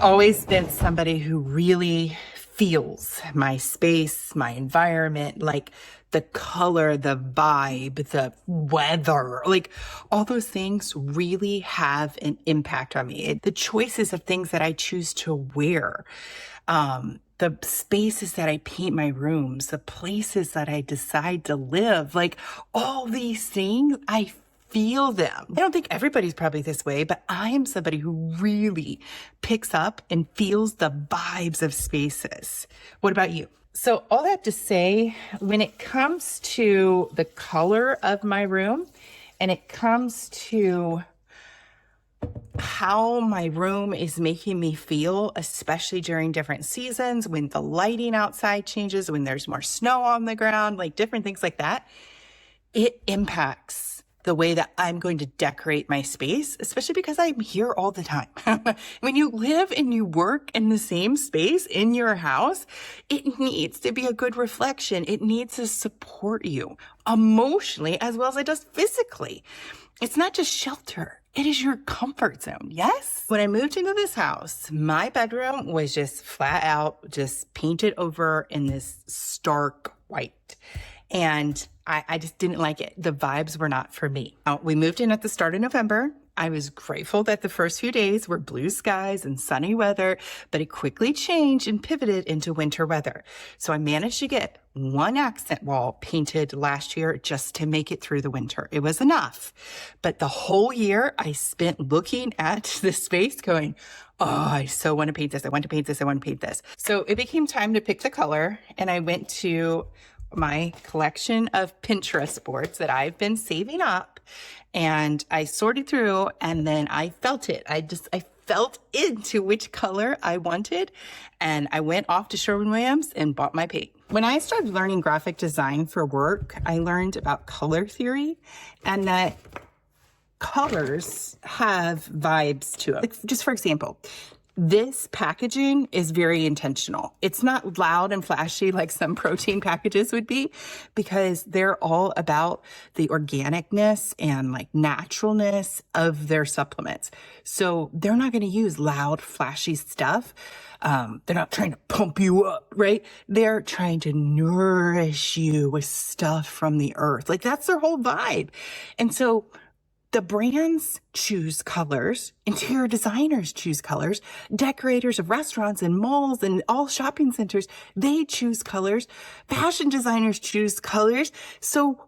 always been somebody who really feels my space, my environment, like the color, the vibe, the weather, like all those things really have an impact on me. The choices of things that I choose to wear, the spaces that I paint my rooms, the places that I decide to live, like all these things, I feel them. I don't think everybody's probably this way, but I am somebody who really picks up and feels the vibes of spaces. What about you? So all that to say, when it comes to the color of my room and it comes to how my room is making me feel, especially during different seasons, when the lighting outside changes, when there's more snow on the ground, like different things like that, it impacts the way that I'm going to decorate my space, especially because I'm here all the time. When you live and you work in the same space in your house, it needs to be a good reflection. It needs to support you emotionally as well as it does physically. It's not just shelter. It is your comfort zone. Yes. When I moved into this house, my bedroom was just flat out, just painted over in this stark white. And I just didn't like it. The vibes were not for me. We moved in at the start of November. I was grateful that the first few days were blue skies and sunny weather, but it quickly changed and pivoted into winter weather. So I managed to get one accent wall painted last year just to make it through the winter. It was enough. But the whole year I spent looking at the space going, oh, I so want to paint this. I want to paint this. I want to paint this. So it became time to pick the color. And I went to my collection of Pinterest boards that I've been saving up, and I sorted through, and then I felt it. I felt into which color I wanted, and I went off to Sherwin-Williams and bought my paint. When I started learning graphic design for work, I learned about color theory and that colors have vibes to it. Like, just for example, this packaging is very intentional. It's not loud and flashy like some protein packages would be, because they're all about the organicness and like naturalness of their supplements. So they're not going to use loud, flashy stuff. They're not trying to pump you up, right? They're trying to nourish you with stuff from the earth. Like that's their whole vibe. And so the brands choose colors, interior designers choose colors, decorators of restaurants and malls and all shopping centers, they choose colors, fashion designers choose colors. So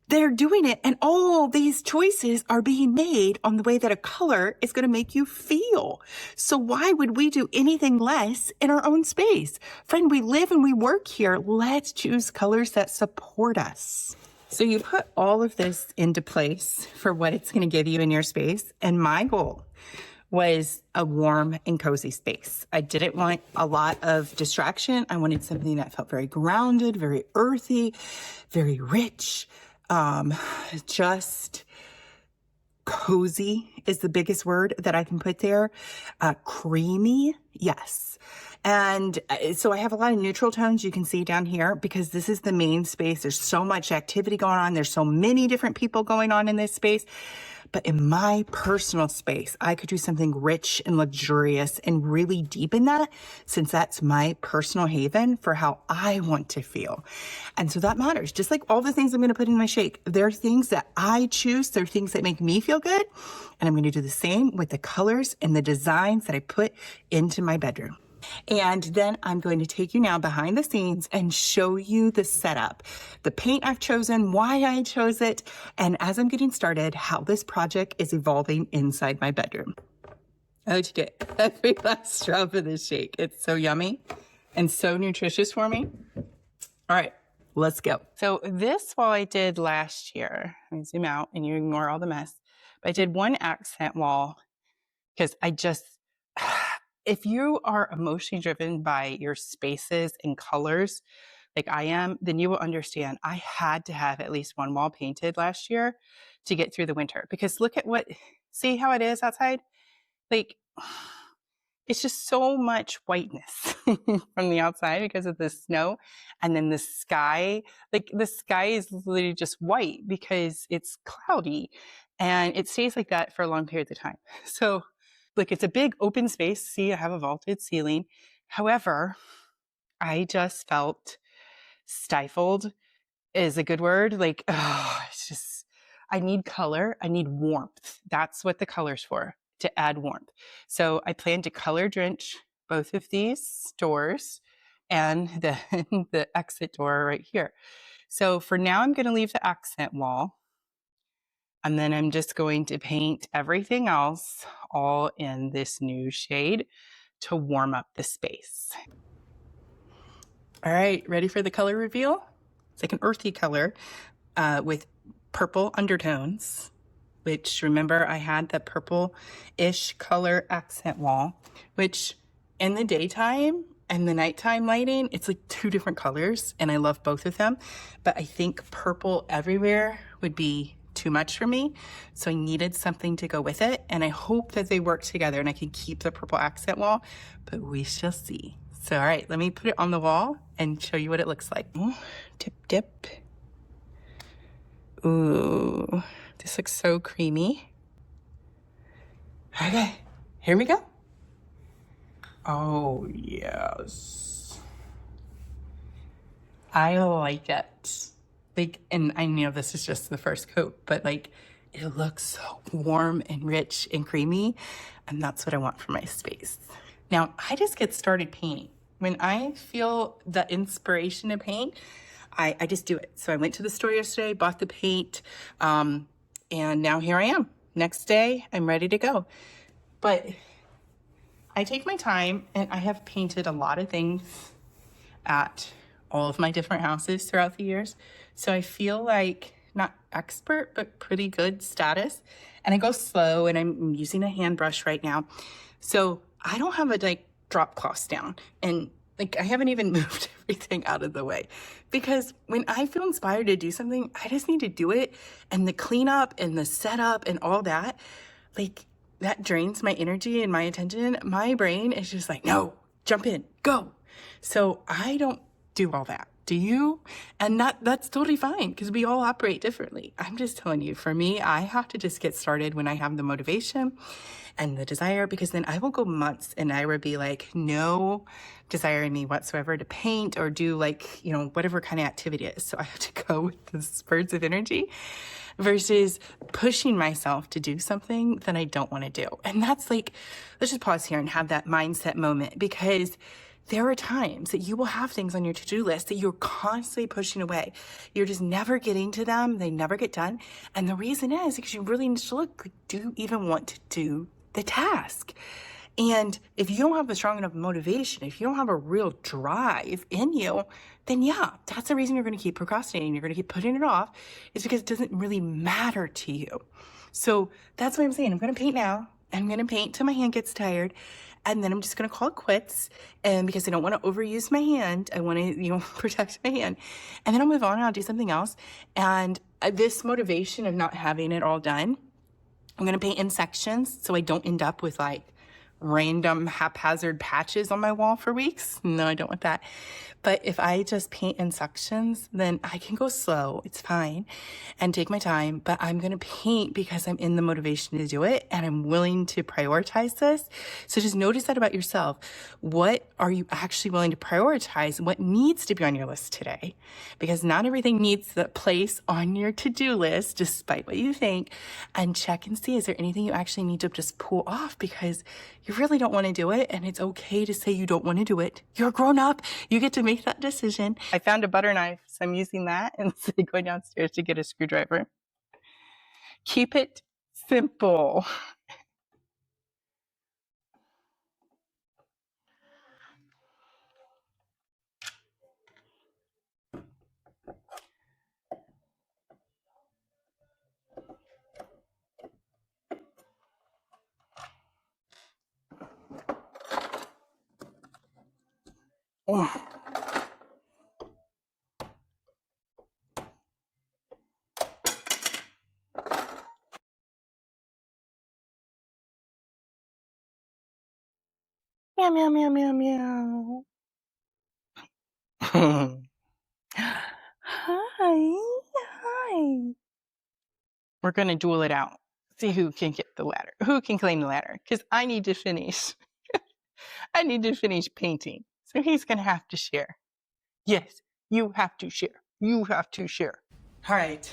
they're doing it, and all these choices are being made on the way that a color is going to make you feel. So why would we do anything less in our own space? Friend, we live and we work here. Let's choose colors that support us. So you put all of this into place for what it's going to give you in your space. And my goal was a warm and cozy space. I didn't want a lot of distraction. I wanted something that felt very grounded, very earthy, very rich. Just cozy is the biggest word that I can put there. Creamy, yes. And so I have a lot of neutral tones you can see down here because this is the main space. There's so much activity going on. There's so many different people going on in this space. But in my personal space, I could do something rich and luxurious and really deep in that, since that's my personal haven for how I want to feel. And so that matters. Just like all the things I'm going to put in my shake, there are things that I choose. There are things that make me feel good. And I'm going to do the same with the colors and the designs that I put into my bedroom. And then I'm going to take you now behind the scenes and show you the setup, the paint I've chosen, why I chose it, and as I'm getting started, how this project is evolving inside my bedroom. How'd you get every last drop of this shake? It's so yummy and so nutritious for me. All right, let's go. So this wall I did last year. Let me zoom out and you ignore all the mess. But I did one accent wall because if you are emotionally driven by your spaces and colors, like I am, then you will understand I had to have at least one wall painted last year to get through the winter. Because look at see how it is outside? Like, it's just so much whiteness from the outside because of the snow. And then the sky, like the sky is literally just white because it's cloudy and it stays like that for a long period of time. So Like, it's a big open space. See, I have a vaulted ceiling. However, I just felt stifled is a good word. Like, oh, it's just, I need color. I need warmth. That's what the color's for, to add warmth. So I plan to color drench both of these doors and then the exit door right here. So for now, I'm going to leave the accent wall. And then I'm just going to paint everything else all in this new shade to warm up the space. All right, ready for the color reveal? It's like an earthy color with purple undertones, which, remember, I had the purple-ish color accent wall, which in the daytime and the nighttime lighting, it's like two different colors, and I love both of them. But I think purple everywhere would be too much for me, so I needed something to go with it, and I hope that they work together and I can keep the purple accent wall, but we shall see. So, all right, let me put it on the wall and show you what it looks like. Dip, dip. Ooh, this looks so creamy. Okay, here we go. Oh, yes. I like it. Like, and I know this is just the first coat, but like, it looks so warm and rich and creamy, and that's what I want for my space. Now, I just get started painting. When I feel the inspiration to paint, I just do it. So I went to the store yesterday, bought the paint, and now here I am. Next day, I'm ready to go. But I take my time, and I have painted a lot of things at all of my different houses throughout the years. So I feel like not expert, but pretty good status. And I go slow, and I'm using a hand brush right now. So I don't have a like drop cloths down, and like I haven't even moved everything out of the way, because when I feel inspired to do something, I just need to do it. And the cleanup and the setup and all that, like, that drains my energy and my attention. My brain is just like, no, jump in, go. So I don't do all that. Do you? And that's totally fine, because we all operate differently. I'm just telling you, for me, I have to just get started when I have the motivation and the desire, because then I will go months and I would be like, no desire in me whatsoever to paint or do, like, you know, whatever kind of activity it is. So I have to go with the spurts of energy versus pushing myself to do something that I don't want to do. And that's like, let's just pause here and have that mindset moment, because there are times that you will have things on your to-do list that you're constantly pushing away. You're just never getting to them. They never get done. And the reason is because you really need to look, like, do you even want to do the task? And if you don't have a strong enough motivation, if you don't have a real drive in you, then yeah, that's the reason you're going to keep procrastinating. You're going to keep putting it off. It's because it doesn't really matter to you. So that's what I'm saying. I'm going to paint now. I'm going to paint till my hand gets tired. And then I'm just going to call it quits. And because I don't want to overuse my hand, I want to, protect my hand. And then I'll move on and I'll do something else. And this motivation of not having it all done, I'm going to paint in sections so I don't end up with like random haphazard patches on my wall for weeks. No, I don't want that. But if I just paint in sections, then I can go slow. It's fine. And take my time. But I'm going to paint because I'm in the motivation to do it. And I'm willing to prioritize this. So just notice that about yourself. What are you actually willing to prioritize? What needs to be on your list today? Because not everything needs the place on your to-do list, despite what you think. And check and see, is there anything you actually need to just pull off? Because you really don't want to do it. And it's okay to say you don't want to do it. You're a grown up. You get to make that decision. I found a butter knife, so I'm using that instead of going downstairs to get a screwdriver. Keep it simple. Oh. Meow, meow, meow, meow, meow. Hi. Hi. We're going to duel it out. see who can get the ladder, who can claim the ladder, because I need to finish. I need to finish painting. So he's going to have to share. Yes, you have to share. You have to share. All right.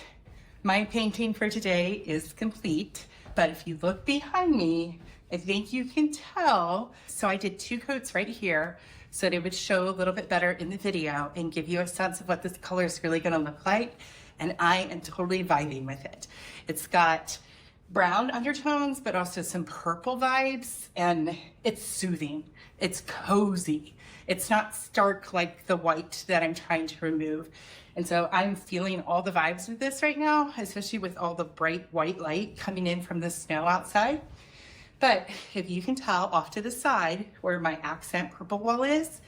My painting for today is complete, but if you look behind me, I think you can tell. So I did 2 coats right here so that it would show a little bit better in the video and give you a sense of what this color is really going to look like. And I am totally vibing with it. It's got brown undertones, but also some purple vibes, and it's soothing. It's cozy. It's not stark like the white that I'm trying to remove. And so I'm feeling all the vibes with this right now, especially with all the bright white light coming in from the snow outside. But if you can tell off to the side where my accent purple wall is,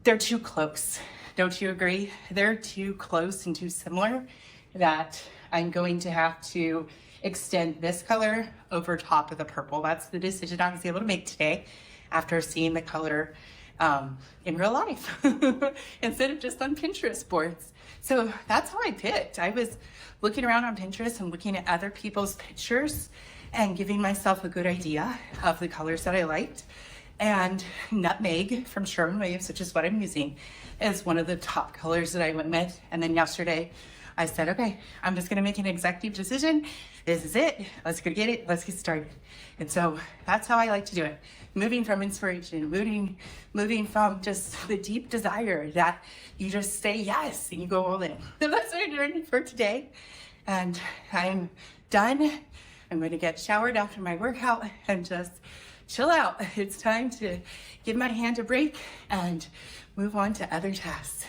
they're too close. Don't you agree? They're too close and too similar that I'm going to have to extend this color over top of the purple. That's the decision I was able to make today after seeing the color in real life instead of just on Pinterest boards. So that's how I picked. I was looking around on Pinterest and looking at other people's pictures and giving myself a good idea of the colors that I liked. And nutmeg from Sherwin-Williams, which is what I'm using, is one of the top colors that I went with. And then yesterday I said, okay, I'm just gonna make an executive decision. This is it, let's go get it, let's get started. And so that's how I like to do it. Moving from inspiration, moving from just the deep desire that you just say yes and you go all in. So that's what I'm doing for today. And I'm done. I'm gonna get showered after my workout and just chill out. It's time to give my hand a break and move on to other tasks.